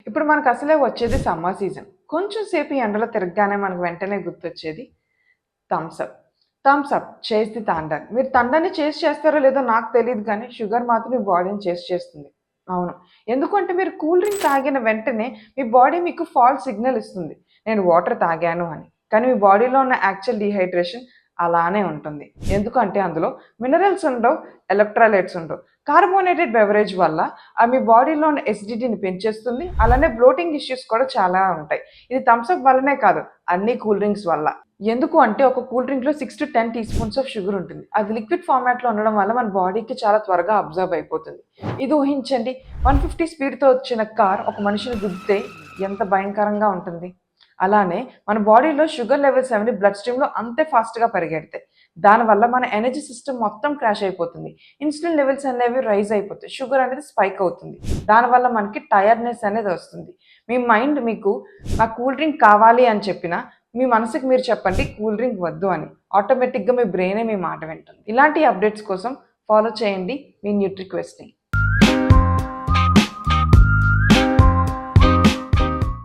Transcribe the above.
ఇప్పుడు మనకు అసలే వచ్చేది సమ్మర్ సీజన్. కొంచెం సేపు ఈ ఎండలో తిరగగానే మనకు వెంటనే గుర్తొచ్చేది థమ్స్ అప్. థమ్స్ అప్ చేస్ ది థండర్. మీరు థండర్‌ని చేస్ చేస్తారో లేదో నాకు తెలీదు కానీ షుగర్ మాత్రం మీ బాడీని చేస్ చేస్తుంది. అవును. ఎందుకంటే మీరు కూల్ డ్రింక్ తాగిన వెంటనే మీ బాడీ మీకు ఫాల్స్ సిగ్నల్ ఇస్తుంది. నేను వాటర్ తాగాను అని. కానీ మీ బాడీలో ఉన్న యాక్చువల్ డీహైడ్రేషన్ అలానే ఉంటుంది. ఎందుకంటే అందులో మినరల్స్ ఉండవు, ఎలక్ట్రోలైట్స్ ఉండవు. కార్బోనేటెడ్ బెవరేజ్ వల్ల మీ బాడీలో ఉన్న ఎసిడిటీని పెంచేస్తుంది. అలానే బ్లోటింగ్ ఇష్యూస్ కూడా చాలా ఉంటాయి. ఇది థమ్స్ అప్ వల్లనే కాదు, అన్ని కూల్ డ్రింక్స్ వల్ల. ఎందుకు అంటే ఒక కూల్ డ్రింక్‌లో 6-10 టీ స్పూన్స్ ఆఫ్ షుగర్ ఉంటుంది. అది లిక్విడ్ ఫార్మాట్‌లో ఉండడం వల్ల మన బాడీకి చాలా త్వరగా అబ్జర్వ్ అయిపోతుంది. ఇది ఊహించండి, 150 స్పీడ్‌తో వచ్చిన కార్ ఒక మనిషిని గుద్దితే ఎంత భయంకరంగా ఉంటుంది. అలానే మన బాడీలో షుగర్ లెవెల్స్ అనేవి బ్లడ్ స్ట్రీమ్‌లో అంతే ఫాస్ట్‌గా పరిగెడతాయి. దానివల్ల మన ఎనర్జీ సిస్టమ్ మొత్తం క్రాష్ అయిపోతుంది. ఇన్సులిన్ లెవెల్స్ అనేవి రైజ్ అయిపోతాయి. షుగర్ అనేది స్పైక్ అవుతుంది. దానివల్ల మనకి టైర్డ్‌నెస్ అనేది వస్తుంది. మీ మైండ్ మీకు నాకు కూల్ డ్రింక్ కావాలి అని చెప్పినా, మీ మనసుకి మీరు చెప్పండి కూల్ డ్రింక్ వద్దు అని. ఆటోమేటిక్‌గా మీ బ్రెయినే మీ మాట వింటుంది. ఇలాంటి అప్డేట్స్ కోసం ఫాలో చేయండి మీ న్యూట్రిక్వెస్ట్‌ని.